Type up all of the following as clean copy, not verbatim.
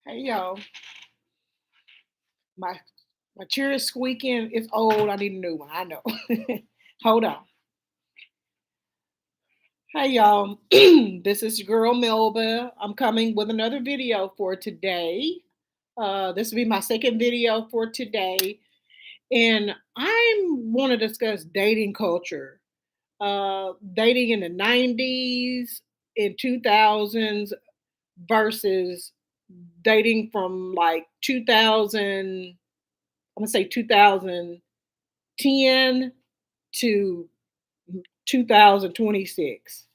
Hey yo, my my chair is squeaking. It's old. I need a new one. I know. Hold on. Hey y'all, this is your girl Melba. I'm coming with another video for today. This will be my second video for today, and I want to discuss dating culture. Dating in the '90s, in 2000s versus dating from like 2000. I'm gonna say 2010 to 2026.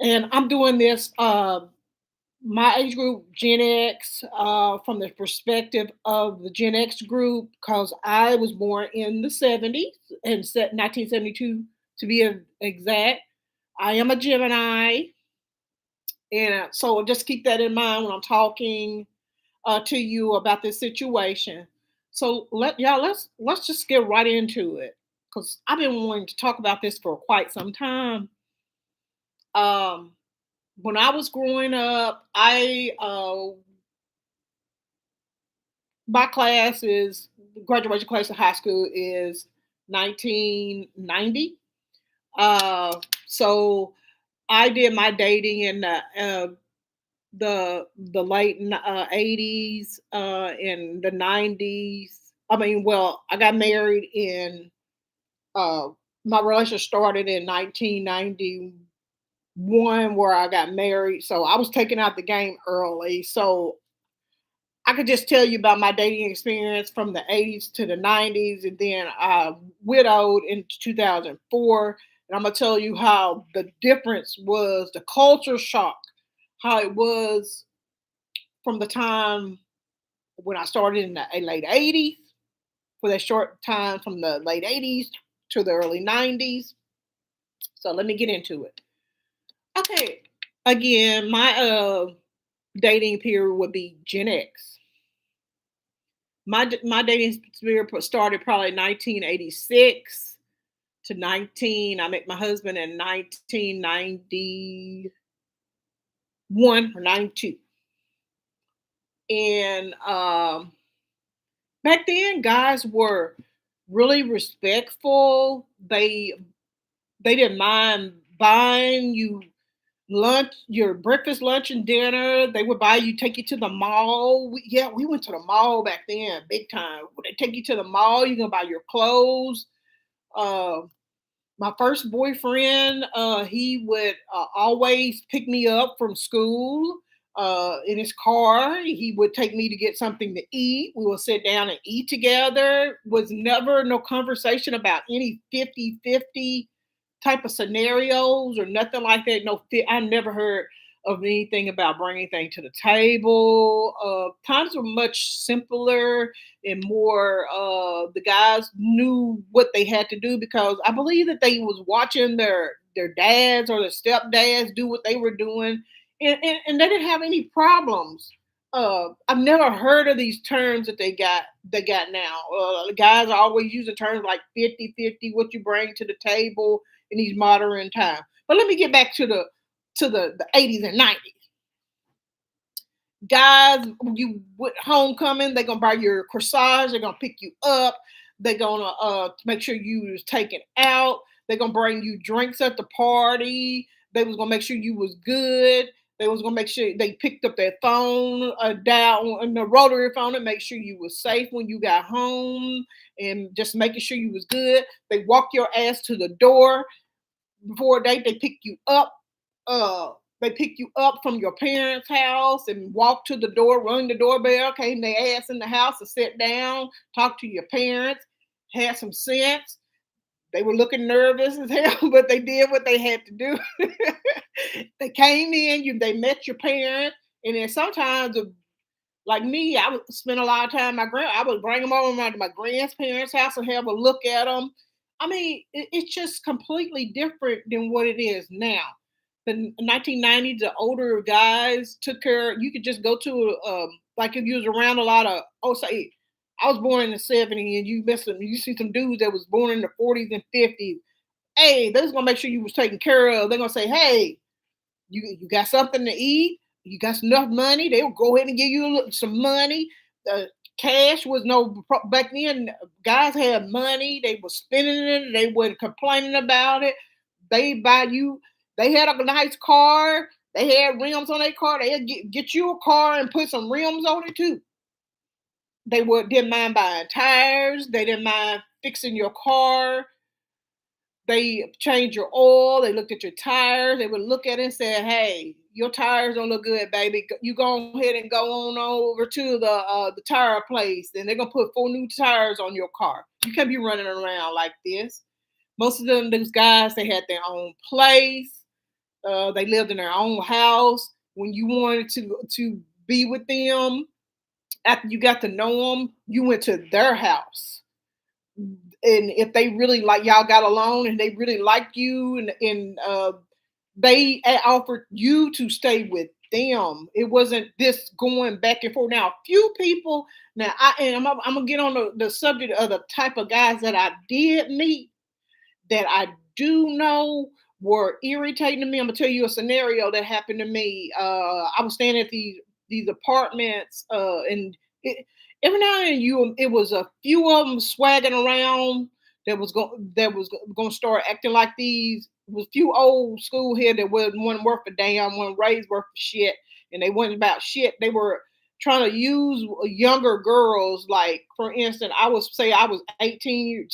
And I'm doing this, my age group, Gen X, from the perspective of the Gen X group, because I was born in the '70s and set 1972 to be exact. I am a Gemini. And so just keep that in mind when I'm talking to you about this situation. So let's just get right into it because I've been wanting to talk about this for quite some time. Um, when I was growing up, I my class is graduation class of high school is 1990. So I did my dating in the late '80s and the '90s. I mean, well, I got married in uh, my relationship started in 1991 where I got married. So I was taken out the game early. So I could just tell you about my dating experience from the '80s to the '90s, and then I widowed in 2004. And I'm gonna tell you how the difference was the culture shock, how it was from the time when I started in the late '80s, for that short time from the late '80s to the early '90s. So let me get into it. Okay, again, my dating period would be Gen X. My dating period started probably 1986 to 19. I met my husband in 1991 or 92, and back then guys were really respectful. They didn't mind buying you lunch, your breakfast, lunch, and dinner. They would buy you, take you to the mall. Yeah, we went to the mall back then, big time. They take you to the mall. You can buy your clothes. Uh, my first boyfriend, he would always pick me up from school in his car. He would take me to get something to eat. We would sit down and eat together. Was never no conversation about any 50-50 type of scenarios or nothing like that. No, I never heard of anything about bringing anything to the table. Times were much simpler and more. The guys knew what they had to do because I believe that they was watching their dads or their stepdads do what they were doing, and they didn't have any problems. I've never heard of these terms that they got now. The guys are always using terms like 50-50, what you bring to the table in these modern times. But let me get back to the '80s and '90s. Guys, you with homecoming, they're gonna buy your corsage, they're gonna pick you up, they're gonna make sure you was taken out, they're gonna bring you drinks at the party, they was gonna make sure you was good. They was gonna make sure they picked up their phone, down on the rotary phone, and make sure you was safe when you got home, and just making sure you was good. They walk your ass to the door before a date. They pick you up. Uh, they pick you up from your parents' house and walk to the door, rung the doorbell, came their ass in the house to sit down, talk to your parents, had some sense. They were looking nervous as hell, but they did what they had to do. They came in, they met your parents, and then sometimes, like me, I would spend a lot of time. I would bring them over to my grandparents' house and have a look at them. I mean, it's just completely different than what it is now. The 1990s, the older guys took care. You could just go to like if you was around a lot of, oh, say I was born in the '70s, and you see some dudes that was born in the '40s and '50s. Hey, they're gonna make sure you was taken care of. They're gonna say, hey, you got something to eat? You got enough money, they'll go ahead and give you some money. Cash was no back then. Guys had money, they were spending it, they weren't complaining about it. They buy you, they had a nice car, they had rims on their car, they'd get you a car and put some rims on it too. Didn't mind buying tires, they didn't mind fixing your car. They changed your oil. They looked at your tires. They would look at it and say, "Hey, your tires don't look good, baby. You go ahead and go on over to the tire place, and they're gonna put 4 new tires on your car. You can't be running around like this." Most of them, these guys, they had their own place. They lived in their own house. When you wanted to be with them after you got to know them, you went to their house, and if they really like y'all got along and they really liked you, and they offered you to stay with them. It wasn't this going back and forth. Now, few people. Now, I'm gonna get on the subject of the type of guys that I did meet that I do know were irritating to me. I'm gonna tell you a scenario that happened to me. I was staying at these apartments, and every now and then it was a few of them swagging around that was going to start acting like these. It was a few old school here that wasn't worth a damn, wasn't raised worth a shit, and they wasn't about shit. They were trying to use younger girls. Like, for instance, I was 18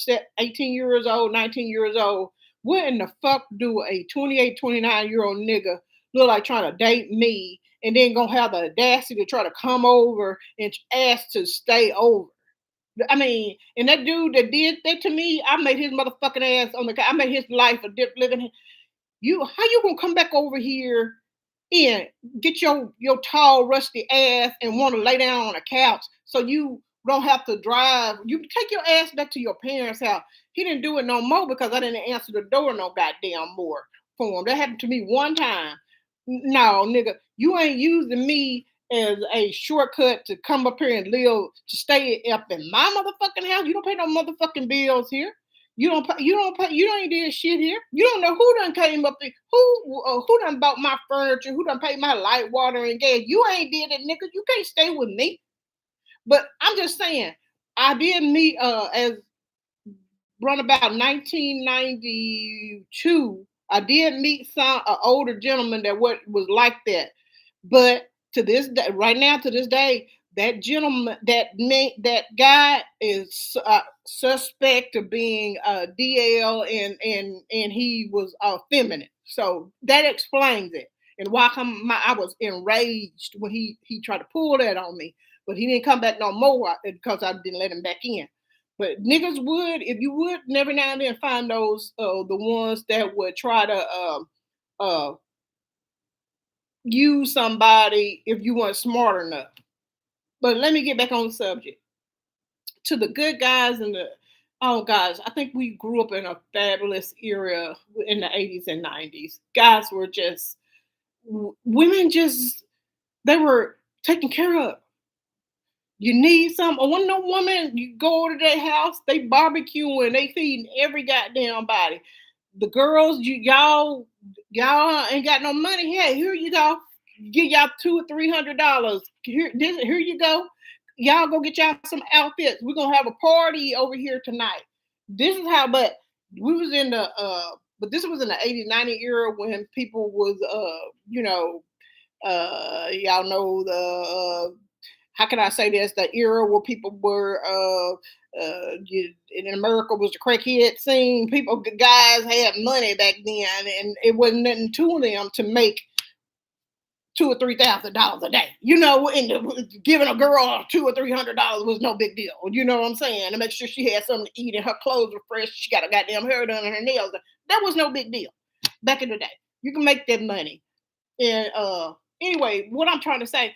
years old, 19 years old. What in the fuck do a 28, 29-year-old nigga look like trying to date me, and then gonna have the audacity to try to come over and ask to stay over? I mean, and that dude that did that to me, I made his motherfucking ass I made his life a dip living. How you gonna come back over here and get your tall rusty ass and want to lay down on a couch so you don't have to drive? You take your ass back to your parents' house. He didn't do it no more because I didn't answer the door no goddamn more for him. That happened to me one time. No, nigga, you ain't using me as a shortcut to come up here and live, to stay up in my motherfucking house. You don't pay no motherfucking bills here. You don't even did shit here. You don't know who done came up there, who done bought my furniture, who done paid my light, water, and gas. You ain't did it, nigga. You can't stay with me. But I'm just saying, I did meet as run about 1992. I did meet some older gentleman that was like that, but to this day, right now, to this day, that gentleman, that guy is suspect of being DL, and he was feminine. So that explains it, and why I was enraged when he tried to pull that on me, but he didn't come back no more because I didn't let him back in. But niggas would, if you would, every now and then find those the ones that would try to uh, use somebody if you weren't smart enough. But let me get back on the subject. To the good guys and the oh guys, I think we grew up in a fabulous era in the 80s and 90s. Guys were just women just they were taken care of. You need some, or one no woman, you go over to their house, they barbecuing, they feeding every goddamn body. The girls, y'all ain't got no money. Hey, here you go. Give y'all $200 or $300. Here you go. Y'all go get y'all some outfits. We're gonna have a party over here tonight. This is how, but we was in the but this was in the 80s, 90s era when people was y'all know the how can I say this? The era where people were in America was the crackhead scene. Guys had money back then, and it wasn't nothing to them to make $2,000 or $3,000 a day. And giving a girl $200 or $300 was no big deal. You know what I'm saying? To make sure she had something to eat and her clothes were fresh, she got a goddamn hair done and her nails done. That was no big deal back in the day. You can make that money. And anyway, what I'm trying to say,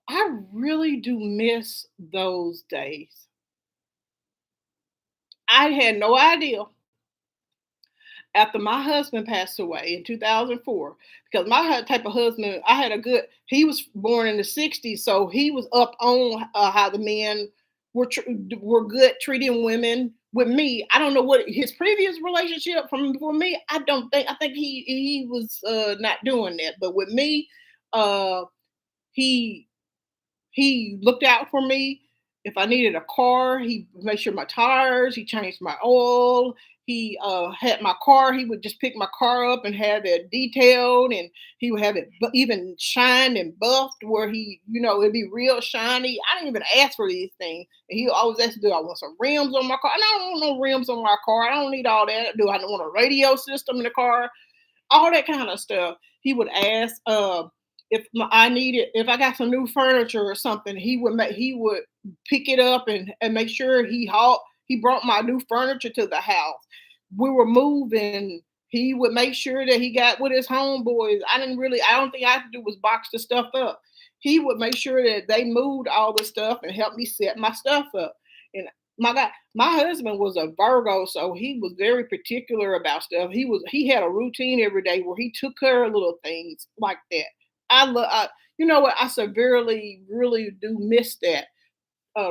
I really do miss those days. I had no idea after my husband passed away in 2004, because my type of husband, he was born in the 60s, so he was up on how the men were good treating women with me. I don't know what his previous relationship from for me. I think he was not doing that, but with me, Uh, he he looked out for me. If I needed a car, he made sure my tires, he changed my oil. He had my car. He would just pick my car up and have it detailed, and he would have it even shined and buffed where it'd be real shiny. I didn't even ask for these things. And he always asked, "Do I want some rims on my car?" And I don't want no rims on my car. I don't need all that. Do I want a radio system in the car? All that kind of stuff. He would ask if I got some new furniture or something. He would pick it up and make sure he brought my new furniture to the house. We were moving. He would make sure that he got with his homeboys. I don't think I had to do was box the stuff up. He would make sure that they moved all the stuff and help me set my stuff up. And my God, my husband was a Virgo, so he was very particular about stuff. He had a routine every day where he took care of little things like that. I love, you know what? I severely, really do miss that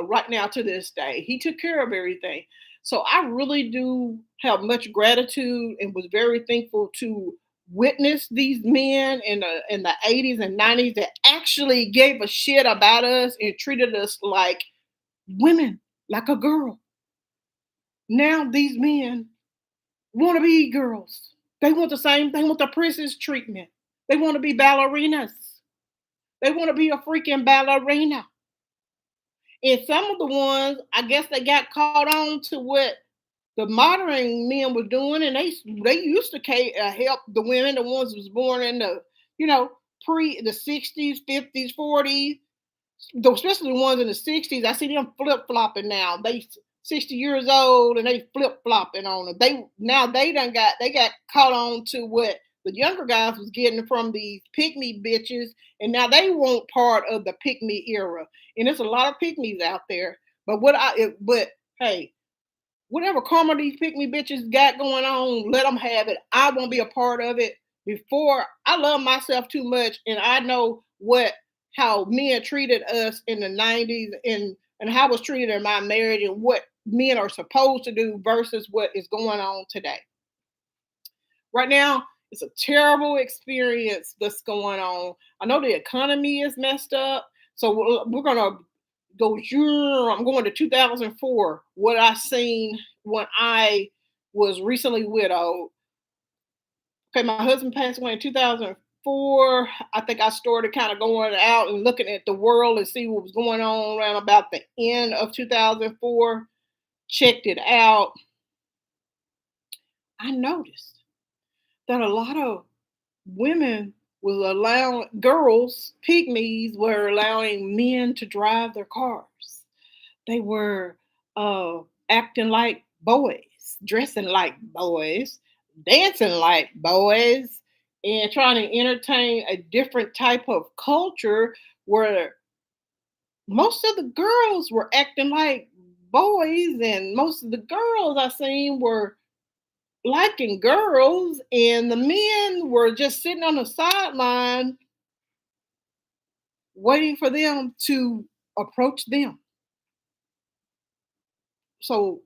right now to this day. He took care of everything, so I really do have much gratitude and was very thankful to witness these men in the 80s and 90s that actually gave a shit about us and treated us like women, like a girl. Now these men want to be girls. They want the same. They want the princess treatment. They want to be ballerinas. They want to be a freaking ballerina. And some of the ones, I guess they got caught on to what the modern men were doing, and they used to help the women, the ones who was born in the you know pre the 60s, 50s, 40s, especially the ones in the 60s. I see them flip flopping now. They 60 years old and they flip flopping on it. They got caught on to what the younger guys was getting from these pygmy bitches, and now they want part of the pygmy era. And there's a lot of pygmies out there. But hey, whatever karma these pygmy bitches got going on, let them have it. I won't be a part of it. Before I love myself too much, and I know how men treated us in the 90s and how I was treated in my marriage and what men are supposed to do versus what is going on today. Right now, it's a terrible experience that's going on. I know the economy is messed up, so we're gonna go. I'm going to 2004. What I seen when I was recently widowed. Okay, my husband passed away in 2004. I think I started kind of going out and looking at the world and see what was going on around about the end of 2004. Checked it out. I noticed that a lot of women was allowing girls, pygmies, were allowing men to drive their cars. They were acting like boys, dressing like boys, dancing like boys, and trying to entertain a different type of culture where most of the girls were acting like boys, and most of the girls I seen were liking girls, and the men were just sitting on the sideline waiting for them to approach them. So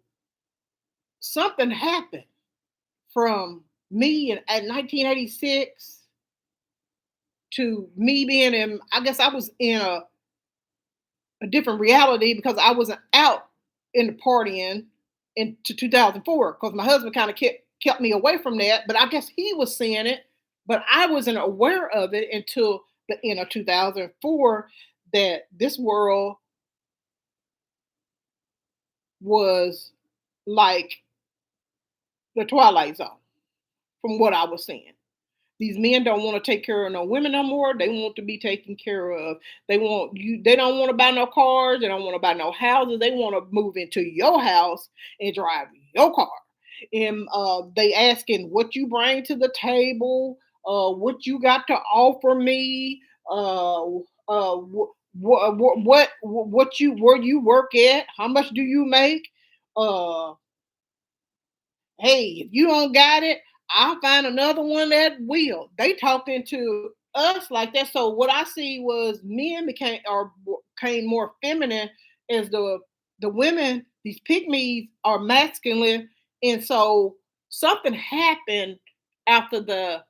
something happened from me at 1986 to me being in, I guess I was in a different reality because I wasn't out in the partying into 2004 because my husband kind of kept me away from that. But I guess he was seeing it, but I wasn't aware of it until the end of 2004 that this world was like the Twilight Zone from what I was seeing. These men don't want to take care of no women no more. They want to be taken care of. They don't want to buy no cars. They don't want to buy no houses. They want to move into your house and drive your car. And they asking what you bring to the table, what you got to offer me, what you where you work at, how much do you make? Uh, hey, if you don't got it, I'll find another one that will. They talking to us like that. So what I see was men became more feminine as the women, these pygmies are masculine. And so something happened after the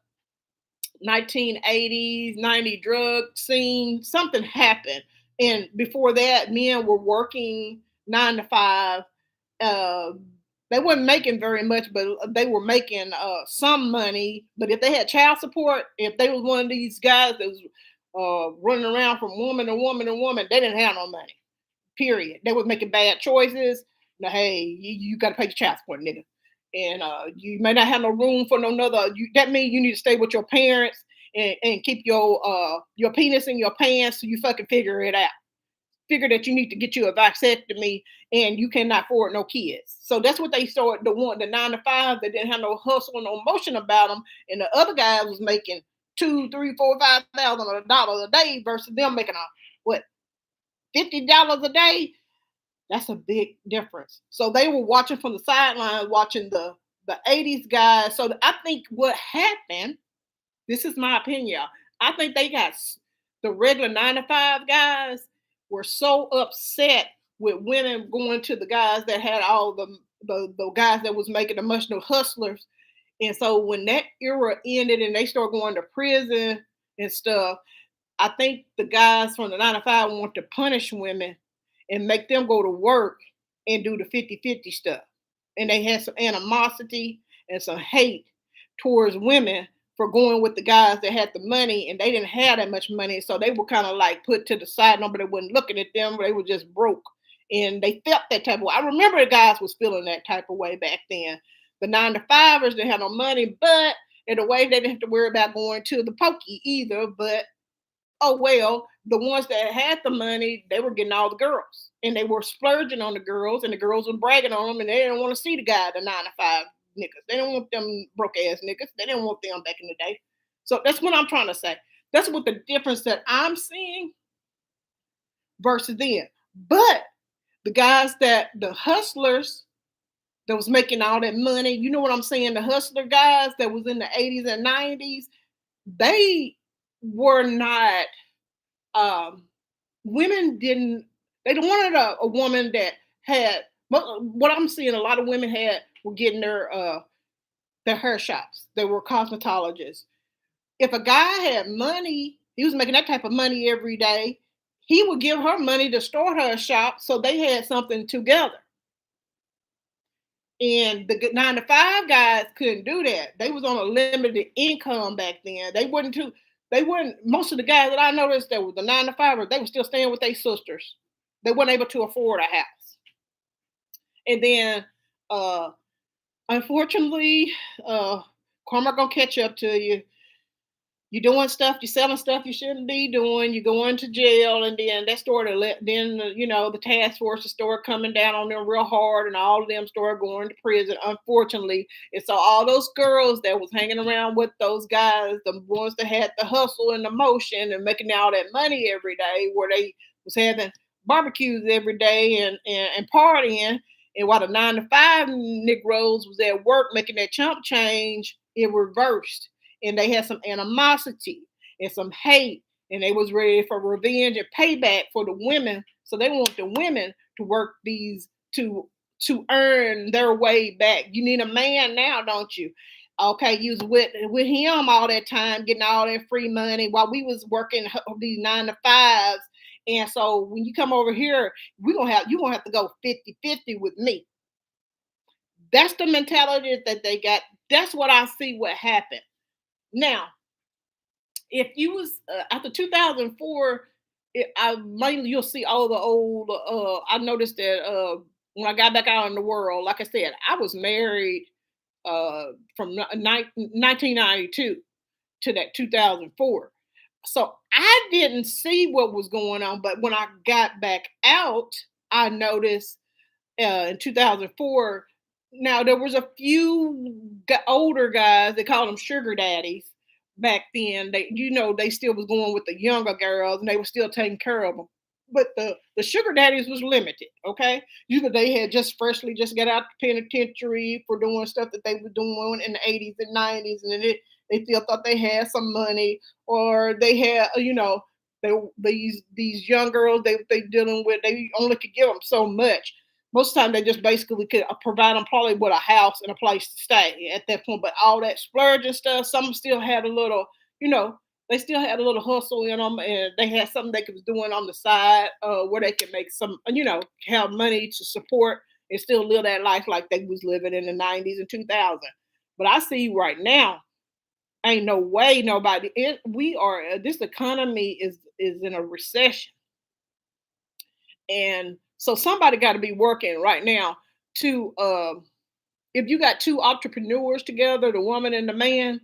1980s, 90 drug scene, something happened. And before that, men were working 9 to 5. Uh, they weren't making very much, but they were making some money. But if they had child support, if they was one of these guys that was running around from woman to woman to woman, they didn't have no money. Period. They was making bad choices. Now, hey, you got to pay the child support, nigga. And you may not have no room for no another. That means you need to stay with your parents and keep your penis in your pants so you fucking figure it out. Figure that you need to get you a vasectomy and you cannot afford no kids. So that's what they started the 9 to 5 that didn't have no hustle and no motion about them. And the other guys was making 2, 3, 4, $5,000 a day versus them making what $50 a day. That's a big difference. So they were watching from the sidelines, watching the 80s guys. So I think what happened, this is my opinion, y'all. I think they got the regular 9 to 5 guys were so upset with women going to the guys that had all the guys that was making emotional hustlers. And so when that era ended and they started going to prison and stuff, I think the guys from the 9 to 5 want to punish women and make them go to work and do the 50-50 stuff. And they had some animosity and some hate towards women for going with the guys that had the money and they didn't have that much money. So they were kind of like put to the side. Nobody wasn't looking at them. They were just broke. And they felt that type of way. I remember the guys was feeling that type of way back then. The 9 to 5ers didn't have no money, but in a way they didn't have to worry about going to the pokey either. But oh well, the ones that had the money, they were getting all the girls. And they were splurging on the girls, and the girls were bragging on them, and they didn't want to see the guy, the 9 to 5 niggas. They don't want them broke ass niggas. They didn't want them back in the day. So that's what I'm trying to say. That's what the difference that I'm seeing versus then. But the guys that the hustlers that was making all that money, you know what I'm saying? The hustler guys that was in the 80s and 90s, they were not women didn't they wanted a woman that had what I'm seeing a lot of women were getting their hair shops. They were cosmetologists. If a guy had money, he was making that type of money every day, he would give her money to start her shop so they had something together. And the 9 to 5 guys couldn't do that. They was on a limited income back then. They weren't most of the guys that I noticed that was the 9 to 5ers, they were still staying with their sisters. They weren't able to afford a house. And then unfortunately, karma gonna catch up to you. You're doing stuff, you're selling stuff you shouldn't be doing, you're going to jail, and then that started, then, the task force started coming down on them real hard, and all of them started going to prison, unfortunately. And so all those girls that was hanging around with those guys, the ones that had the hustle and the motion and making all that money every day, where they was having barbecues every day and partying, and while the 9 to 5 Negroes was at work making that chump change, it reversed. And they had some animosity and some hate, and they was ready for revenge and payback for the women. So they want the women to work these to earn their way back. You need a man now, don't you? Okay, you was with him all that time, getting all that free money while we was working these 9 to 5s. And so when you come over here, you're gonna have to go 50-50 with me. That's the mentality that they got. That's what I see what happened. Now, if you was after 2004, you'll see all the old. I noticed that when I got back out in the world, like I said, I was married from 1992 to that 2004. So I didn't see what was going on, but when I got back out, I noticed in 2004. Now there was a few older guys. They called them sugar daddies back then. They still was going with the younger girls, and they were still taking care of them. But the sugar daddies was limited. Okay, either they had just freshly just got out the penitentiary for doing stuff that they were doing in the 80s and 90s, and then they still thought they had some money, or they had these young girls they dealing with, they only could give them so much. Most of the time, they just basically could provide them probably with a house and a place to stay at that point. But all that splurging stuff, some still had a little, you know, they still had a little hustle in them, and they had something they was doing on the side, where they could make some, have money to support and still live that life like they was living in the 90s and 2000. But I see right now, ain't no way nobody. We are this economy is in a recession, and so somebody got to be working right now to. If you got two entrepreneurs together, the woman and the man,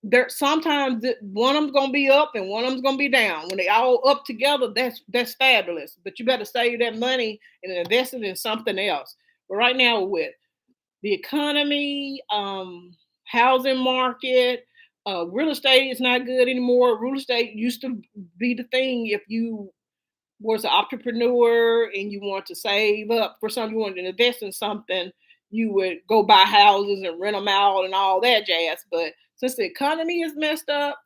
there sometimes one of them's gonna be up and one of them's gonna be down. When they all up together, that's fabulous. But you better save that money and invest it in something else. But right now, with the economy, housing market, real estate is not good anymore. Real estate used to be the thing if you was an entrepreneur and you want to save up for something, you wanted to invest in something, you would go buy houses and rent them out and all that jazz. But since the economy is messed up,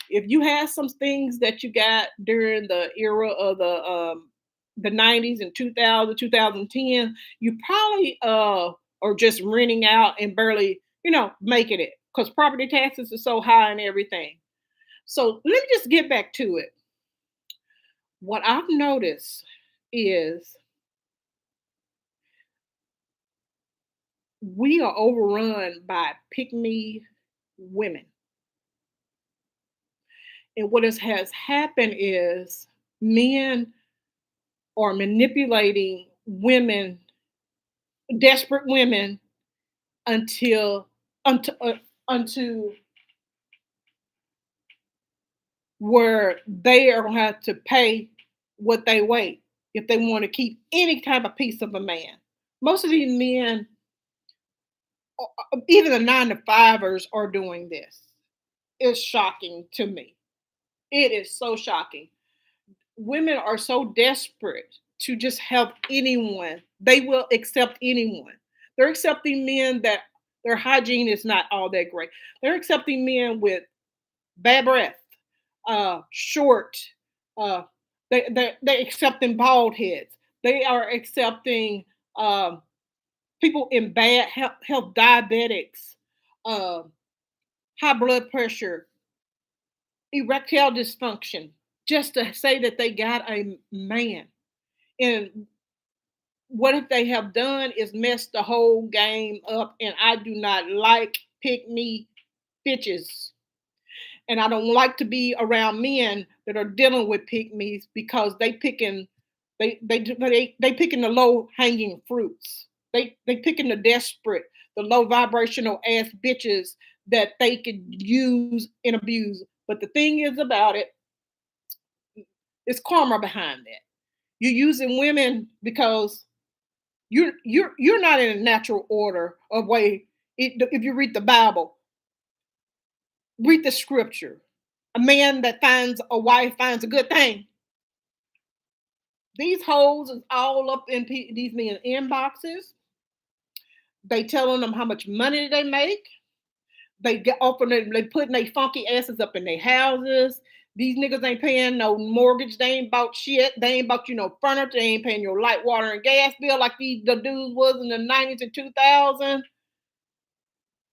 if you have some things that you got during the era of the 90s and 2000, 2010, you probably are just renting out and barely, making it because property taxes are so high and everything. So let me just get back to it. What I've noticed is we are overrun by pick me women. And what has happened is men are manipulating women, desperate women, until unto unto where they are gonna have to pay what they weigh if they want to keep any type of piece of a man. Most of these men, even the 9 to 5ers, are doing this. It's shocking to me. It is so shocking. Women are so desperate to just help anyone. They will accept anyone. They're accepting men that their hygiene is not all that great. They're accepting men with bad breath, short. Uh, they accepting bald heads. They are accepting um, people in bad health, diabetics, uh, high blood pressure, erectile dysfunction, just to say that they got a man. And what if they have done is messed the whole game up? And I do not like pick me bitches. And I don't like to be around men that are dealing with pick me's because they picking the low hanging fruits. They picking the desperate, the low vibrational ass bitches that they could use and abuse. But the thing is about it, it's karma behind that. You're using women because you're not in a natural order of way. If you read the Bible, read the scripture. A man that finds a wife finds a good thing. These hoes is all up in these men's inboxes. They telling them how much money they make. They get offering, they putting their funky asses up in their houses. These niggas ain't paying no mortgage. They ain't bought shit. They ain't bought you no furniture. They ain't paying your light, water, and gas bill like the dudes was in the 90s and 2000s.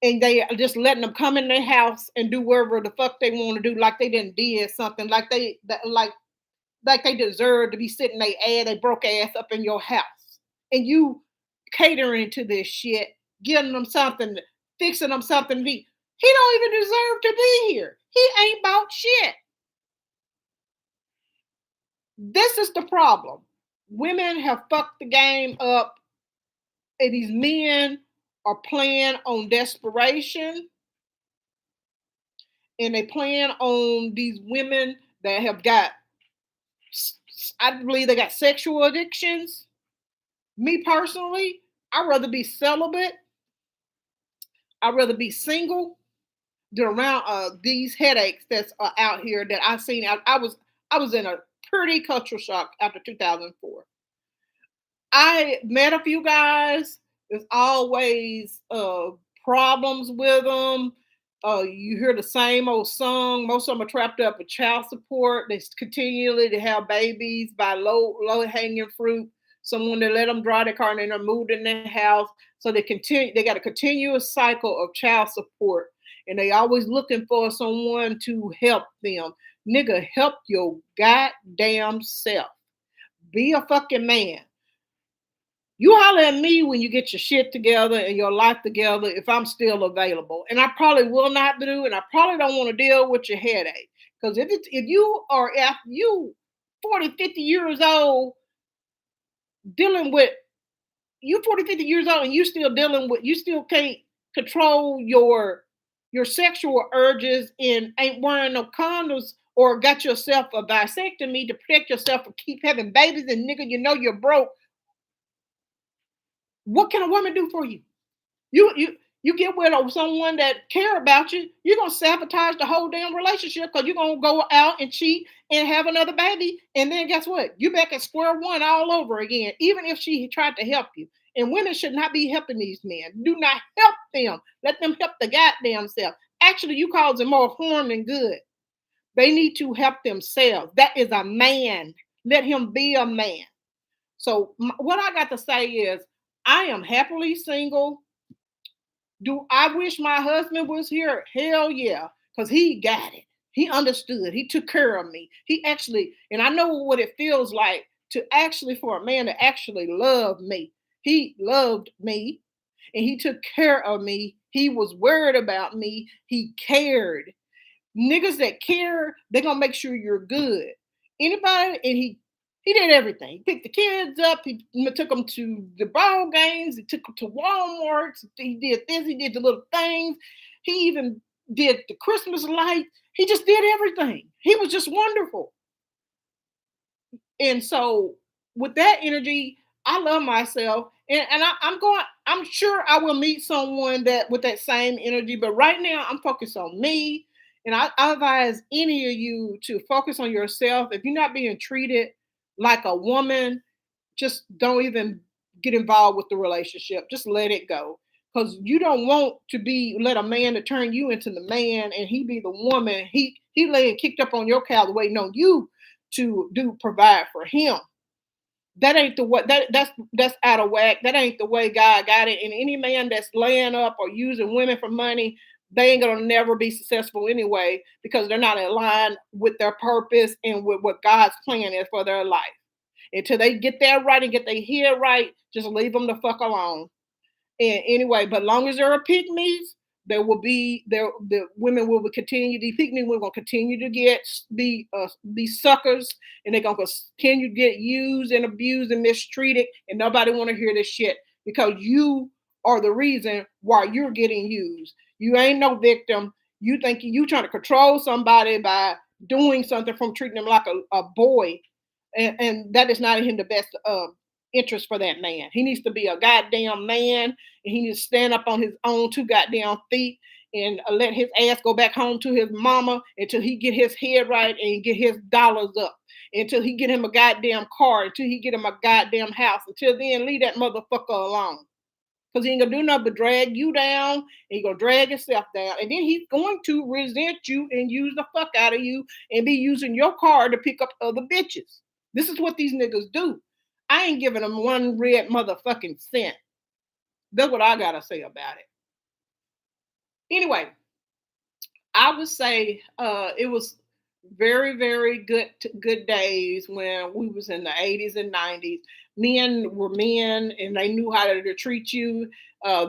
And they are just letting them come in their house and do whatever the fuck they want to do, like they didn't did something, like they deserve to be sitting they broke ass up in your house, and you catering to this shit, giving them something, fixing them something to eat. He don't even deserve to be here. He ain't bought shit. This is the problem. Women have fucked the game up, and these men are playing on desperation, and they plan on these women that have got, I believe they got sexual addictions. Me personally, I'd rather be celibate. I'd rather be single than around these headaches that's out here that I've seen. I was in a pretty cultural shock after 2004. I met a few guys. There's always problems with them. You hear the same old song. Most of them are trapped up with child support. They continually to have babies by low hanging fruit. Someone to let them drive their car and they're moved in their house. So they got a continuous cycle of child support. and they always looking for someone to help them. Nigga, help your goddamn self. Be a fucking man. You holler at me when you get your shit together and your life together if I'm still available. And I probably will not do, and I probably don't want to deal with your headache. Because if you are after you 40, 50 years old dealing with you 40, 50 years old and you still dealing with you still can't control your sexual urges and ain't wearing no condoms or got yourself a vasectomy to protect yourself and keep having babies and nigga, you know you're broke. What can a woman do for you? You get with someone that care about you, you're gonna sabotage the whole damn relationship because you're gonna go out and cheat and have another baby, and then guess what? You back at square one all over again, even if she tried to help you. And women should not be helping these men. Do not help them. Let them help the goddamn self. Actually, you causing more harm than good. They need to help themselves. That is a man. Let him be a man. So what I got to say is, I am happily single. Do I wish my husband was here? Hell yeah, because he got it. He understood. He took care of me. He actually, and I know what it feels like to actually for a man to actually love me. He loved me and he took care of me. He was worried about me. He cared. Niggas that care, they're gonna make sure you're good. Anybody, and he did everything. He picked the kids up. He took them to the ball games. He took them to Walmart. He did this. He did the little things. He even did the Christmas light. He just did everything. He was just wonderful. And so, with that energy, I love myself, and I'm going. I'm sure I will meet someone that with that same energy. But right now, I'm focused on me, and I advise any of you to focus on yourself. If you're not being treated like a woman, just don't even get involved with the relationship. Just let it go. Because you don't want to be let a man to turn you into the man and he be the woman. He laying kicked up on your couch waiting on you to do provide for him. That ain't the way that's out of whack. That ain't the way God got it. And any man that's laying up or using women for money, they ain't gonna never be successful anyway because they're not aligned with their purpose and with what God's plan is for their life. Until they get that right and get their head right, just leave them the fuck alone. And anyway, but long as there are pygmies, there will be there the women will continue. The pygmy women will continue to get be suckers, and they're gonna continue to get used and abused and mistreated, and nobody want to hear this shit because you are the reason why you're getting used. You ain't no victim. You think you trying to control somebody by doing something from treating them like a boy, and that is not in the best interest for that man. He needs to be a goddamn man, and he needs to stand up on his own two goddamn feet and let his ass go back home to his mama until he get his head right and get his dollars up. Until he get him a goddamn car, until he get him a goddamn house. Until then, leave that motherfucker alone. Because he ain't gonna do nothing but drag you down, and he gonna drag himself down. And then he's going to resent you and use the fuck out of you and be using your car to pick up other bitches. This is what these niggas do. I ain't giving them one red motherfucking cent. That's what I gotta say about it. Anyway, I would say it was very, very good days when we was in the 80s and 90s. Men were men, and they knew how to treat you.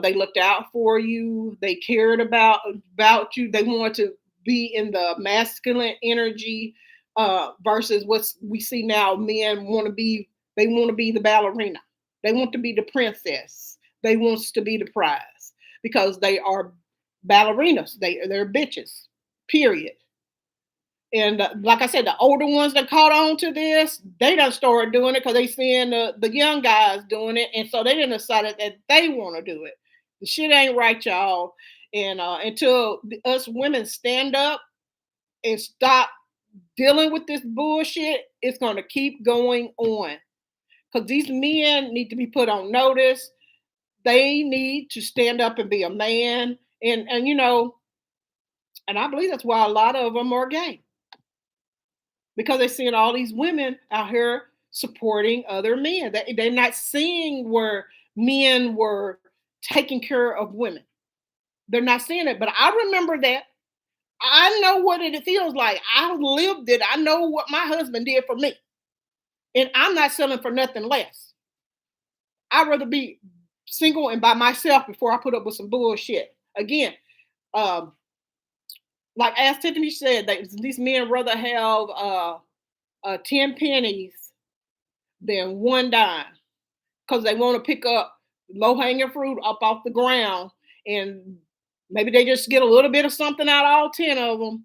They looked out for you. They cared about you. They wanted to be in the masculine energy versus what we see now. Men want to be. They want to be the ballerina. They want to be the princess. They want to be the prize because they are ballerinas. They're bitches. Period. And like I said, the older ones that caught on to this, they done started doing it because they seeing the young guys doing it, and so they done decided that they want to do it. The shit ain't right, y'all. And until us women stand up and stop dealing with this bullshit, it's going to keep going on. Because these men need to be put on notice. They need to stand up and be a man. And you know, and I believe that's why a lot of them are gay. Because they're seeing all these women out here supporting other men. They're not seeing where men were taking care of women. They're not seeing it. But I remember that. I know what it feels like. I lived it. I know what my husband did for me. And I'm not selling for nothing less. I'd rather be single and by myself before I put up with some bullshit. Again, um, like as Tiffany said, these men rather have 10 pennies than one dime because they want to pick up low hanging fruit up off the ground, and maybe they just get a little bit of something out of all 10 of them.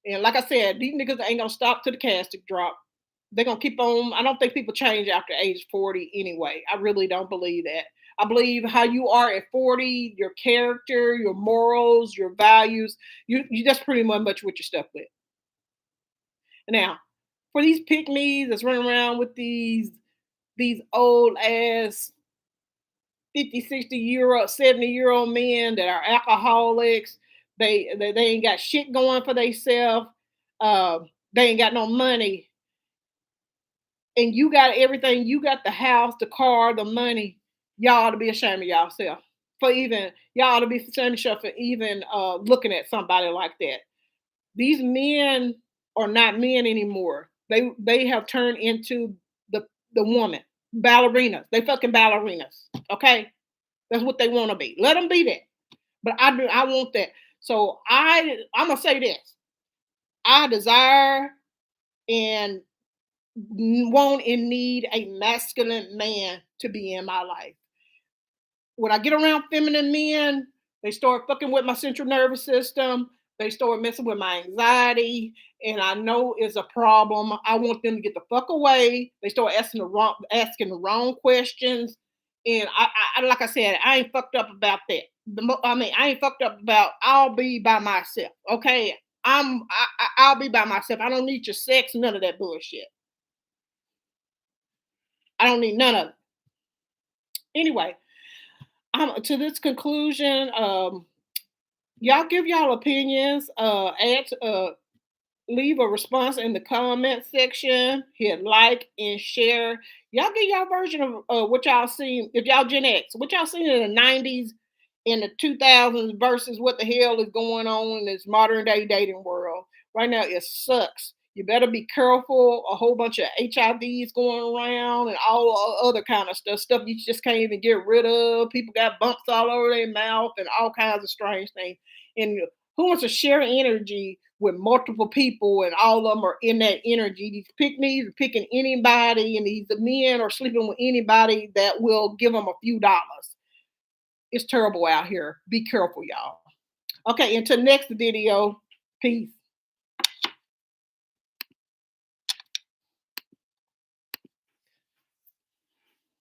And like I said, these niggas ain't gonna stop till the casket drop. They're gonna keep on. I don't think people change after age 40 anyway. I really don't believe that. I believe how you are at 40, your character, your morals, your values, you that's pretty much what you're stuck with. Now, for these pick me's that's running around with these old ass 50, 60-year-old, 70-year-old men that are alcoholics. They ain't got shit going for themselves. Uh, they ain't got no money. And you got everything. You got the house, the car, the money. Y'all ought to be ashamed of yourself for even, y'all ought to be ashamed of yourself for even looking at somebody like that. These men are not men anymore. They have turned into the woman ballerinas. They fucking ballerinas. Okay, that's what they want to be. Let them be that. But I want that. So I'm gonna say this. I desire and want and need a masculine man to be in my life. When I get around feminine men, they start fucking with my central nervous system. They start messing with my anxiety, and I know it's a problem. I want them to get the fuck away. They start asking the wrong questions, and like I said, I ain't fucked up about that. I ain't fucked up about. I'll be by myself. Okay, I'll be by myself. I don't need your sex, none of that bullshit. I don't need none of it. Anyway, to this conclusion. Y'all give y'all opinions. Leave a response in the comment section. Hit like and share. Y'all get y'all version of what y'all seen. If y'all Gen X, what y'all seen in the 90's, in the 2000s versus what the hell is going on in this modern day dating world. Right now, it sucks. You better be careful. A whole bunch of HIVs going around and all other kind of stuff you just can't even get rid of. People got bumps all over their mouth and all kinds of strange things. And who wants to share energy with multiple people and all of them are in that energy? These pick-me's are picking anybody, and these men are sleeping with anybody that will give them a few dollars. It's terrible out here. Be careful, y'all. Okay, until next video. Peace.